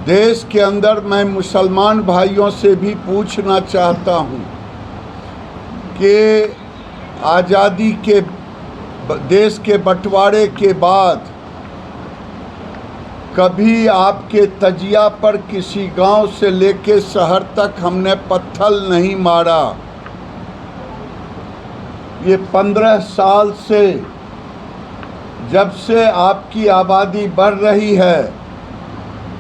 देश के अंदर मैं मुसलमान भाइयों से भी पूछना चाहता हूँ कि आज़ादी के देश के बंटवारे के बाद कभी आपके तजिया पर किसी गांव से लेके शहर तक हमने पत्थर नहीं मारा। ये 15 साल से जब से आपकी आबादी बढ़ रही है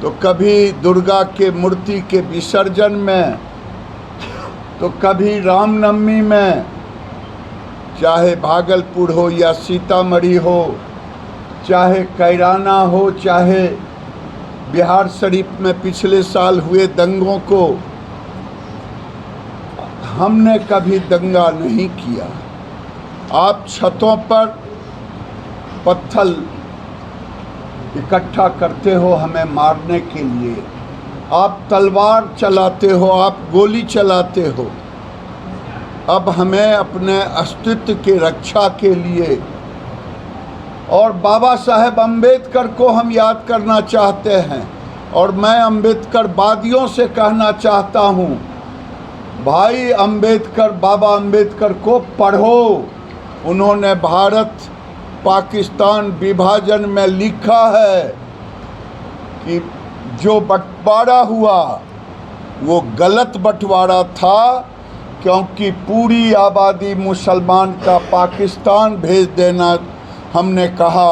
तो कभी दुर्गा के मूर्ति के विसर्जन में तो कभी रामनवमी में, चाहे भागलपुर हो या सीतामढ़ी हो, चाहे कैराना हो, चाहे बिहार शरीफ में पिछले साल हुए दंगों को, हमने कभी दंगा नहीं किया। आप छतों पर पत्थर इकट्ठा करते हो हमें मारने के लिए, आप तलवार चलाते हो, आप गोली चलाते हो। अब हमें अपने अस्तित्व की रक्षा के लिए और बाबा साहेब अम्बेडकर को हम याद करना चाहते हैं। और मैं अम्बेडकरवादियों से कहना चाहता हूँ, भाई अम्बेडकर, बाबा अम्बेडकर को पढ़ो। उन्होंने भारत पाकिस्तान विभाजन में लिखा है कि जो बंटवारा हुआ वो गलत बंटवारा था, क्योंकि पूरी आबादी मुसलमान का पाकिस्तान भेज देना हमने कहा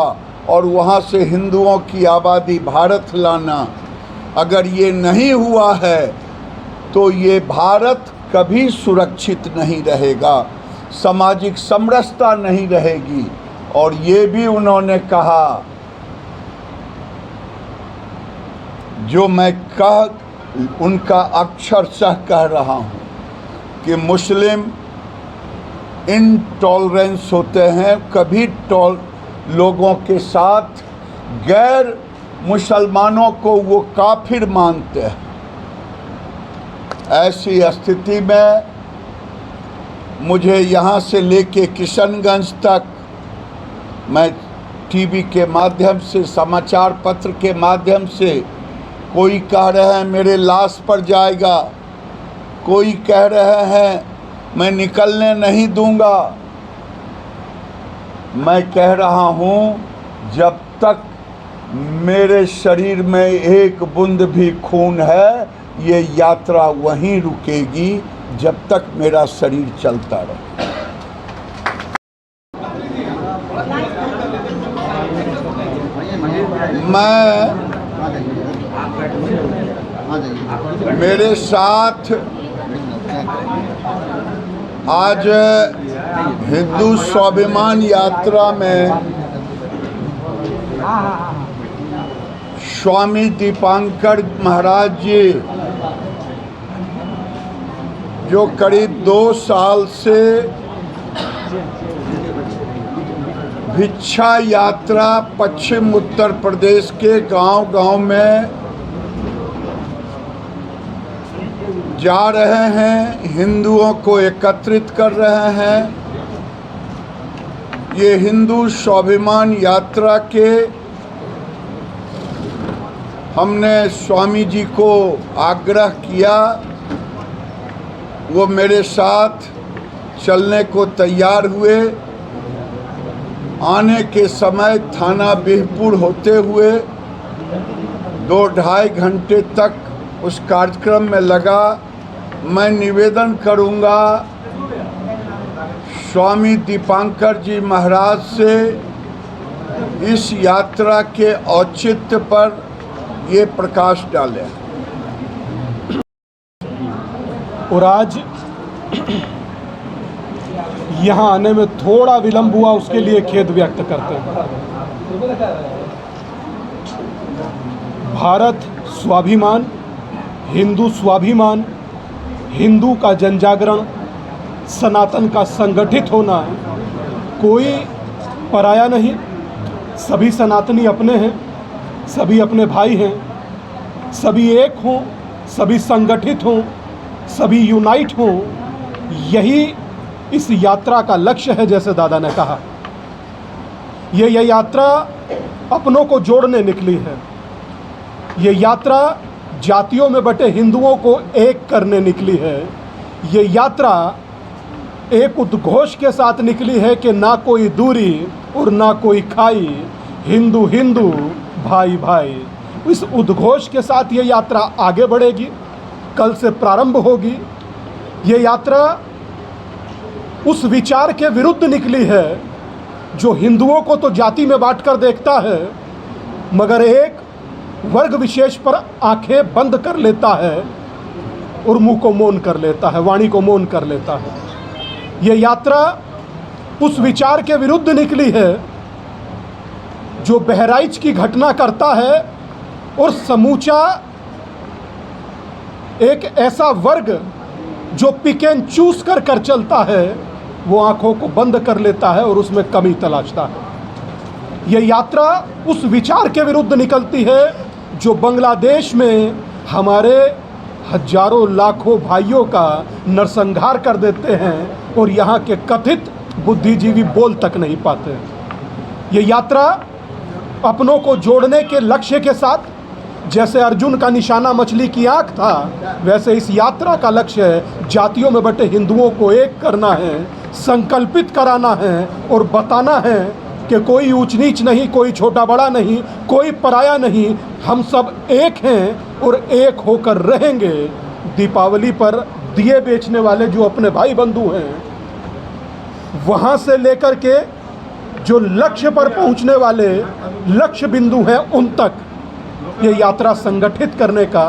और वहाँ से हिंदुओं की आबादी भारत लाना। अगर ये नहीं हुआ है तो ये भारत कभी सुरक्षित नहीं रहेगा, सामाजिक समरसता नहीं रहेगी। और ये भी उन्होंने कहा, जो मैं उनका अक्षरशः कह रहा हूँ कि मुस्लिम इनटॉलरेंस होते हैं, कभी लोगों के साथ गैर मुसलमानों को वो काफिर मानते हैं। ऐसी स्थिति में मुझे यहाँ से लेके किशनगंज तक मैं टीवी के माध्यम से, समाचार पत्र के माध्यम से, कोई कह रहे हैं मेरे लाश पर जाएगा, कोई कह रहे हैं मैं निकलने नहीं दूंगा। मैं कह रहा हूँ जब तक मेरे शरीर में एक बूंद भी खून है, ये यात्रा वहीं रुकेगी जब तक मेरा शरीर चलता रहे। मेरे साथ आज हिंदू स्वाभिमान यात्रा में स्वामी दीपांकर महाराज जी, जो करीब 2 साल से भिक्षा यात्रा पश्चिम उत्तर प्रदेश के गांव-गांव में जा रहे हैं, हिंदुओं को एकत्रित कर रहे हैं। ये हिंदू स्वाभिमान यात्रा के हमने स्वामी जी को आग्रह किया, वो मेरे साथ चलने को तैयार हुए। आने के समय थाना बिहपुर होते हुए 2-2.5 घंटे तक उस कार्यक्रम में लगा। मैं निवेदन करूंगा स्वामी दीपांकर जी महाराज से, इस यात्रा के औचित्य पर ये प्रकाश डालें। और आज यहाँ आने में थोड़ा विलंब हुआ, उसके लिए खेद व्यक्त करते हैं। भारत स्वाभिमान, हिंदू स्वाभिमान, हिंदू का जनजागरण, सनातन का संगठित होना कोई पराया नहीं। सभी सनातनी अपने हैं, सभी अपने भाई हैं, सभी एक हों, सभी संगठित हों, सभी यूनाइट हों। यही इस यात्रा का लक्ष्य है। जैसे दादा ने कहा, यह यात्रा अपनों को जोड़ने निकली है। ये यात्रा जातियों में बटे हिंदुओं को एक करने निकली है। ये यात्रा एक उद्घोष के साथ निकली है कि ना कोई दूरी और ना कोई खाई, हिंदू हिंदू भाई भाई। इस उद्घोष के साथ ये यात्रा आगे बढ़ेगी, कल से प्रारंभ होगी। ये यात्रा उस विचार के विरुद्ध निकली है जो हिंदुओं को तो जाति में बांटकर देखता है, मगर एक वर्ग विशेष पर आंखें बंद कर लेता है और मुंह को मौन कर लेता है, वाणी को मौन कर लेता है। ये यात्रा उस विचार के विरुद्ध निकली है जो बहराइच की घटना करता है और समूचा एक ऐसा वर्ग जो पिक एंड चूज कर चलता है, वो आंखों को बंद कर लेता है और उसमें कमी तलाशता है। ये यात्रा उस विचार के विरुद्ध निकलती है जो बांग्लादेश में हमारे हजारों लाखों भाइयों का नरसंहार कर देते हैं और यहाँ के कथित बुद्धिजीवी बोल तक नहीं पाते। ये यात्रा अपनों को जोड़ने के लक्ष्य के साथ, जैसे अर्जुन का निशाना मछली की आंख था, वैसे इस यात्रा का लक्ष्य है जातियों में बटे हिंदुओं को एक करना है, संकल्पित कराना है और बताना है कि कोई ऊंच नीच नहीं, कोई छोटा बड़ा नहीं, कोई पराया नहीं, हम सब एक हैं और एक होकर रहेंगे। दीपावली पर दिए बेचने वाले जो अपने भाई बंधु हैं, वहाँ से लेकर के जो लक्ष्य पर पहुँचने वाले लक्ष्य बिंदु हैं, उन तक ये यात्रा संगठित करने का,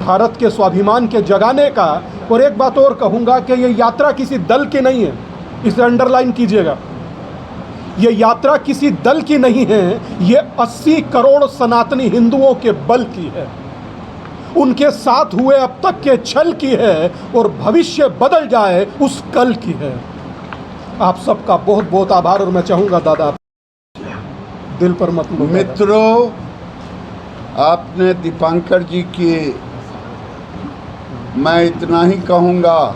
भारत के स्वाभिमान के जगाने का। और एक बात और कहूँगा कि ये यात्रा किसी दल की नहीं है, इसे अंडरलाइन कीजिएगा। ये यात्रा किसी दल की नहीं है, ये 80 करोड़ सनातनी हिंदुओं के बल की है, उनके साथ हुए अब तक के छल की है और भविष्य बदल जाए उस कल की है। आप सबका बहुत बहुत आभार। और मैं चाहूँगा दादा दिल पर मत लो। मित्रों, आपने दीपांकर जी की, मैं इतना ही कहूँगा,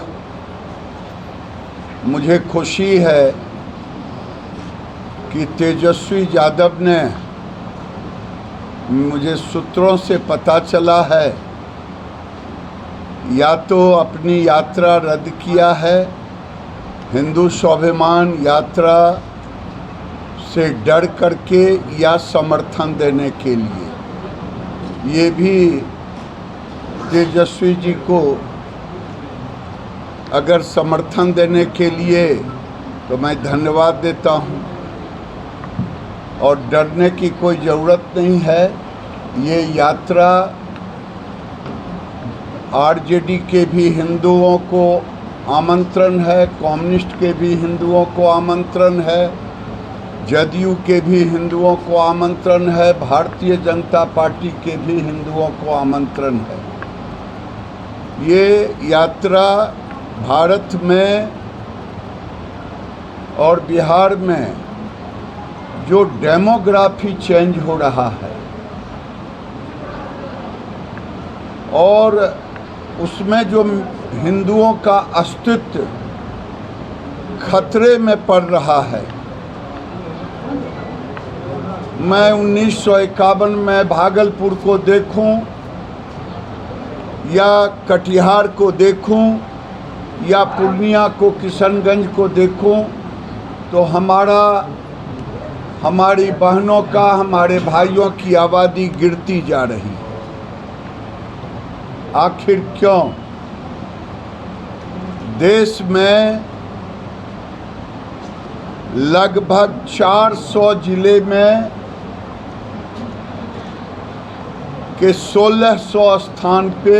मुझे खुशी है कि तेजस्वी यादव ने, मुझे सूत्रों से पता चला है, या तो अपनी यात्रा रद्द किया है हिंदू स्वाभिमान यात्रा से डर करके या समर्थन देने के लिए। ये भी तेजस्वी जी को अगर समर्थन देने के लिए तो मैं धन्यवाद देता हूँ, और डरने की कोई ज़रूरत नहीं है। ये यात्रा आरजेडी के भी हिंदुओं को आमंत्रण है, कम्युनिस्ट के भी हिंदुओं को आमंत्रण है, जदयू के भी हिंदुओं को आमंत्रण है, भारतीय जनता पार्टी के भी हिंदुओं को आमंत्रण है। ये यात्रा भारत में और बिहार में जो डेमोग्राफी चेंज हो रहा है और उसमें जो हिंदुओं का अस्तित्व खतरे में पड़ रहा है, मैं 1951 में भागलपुर को देखूं या कटिहार को देखूं या पूर्णिया को, किशनगंज को देखूं, तो हमारी बहनों का, हमारे भाइयों की आबादी गिरती जा रही है। आखिर क्यों? देश में लगभग 400 जिले में के 1600 स्थान पे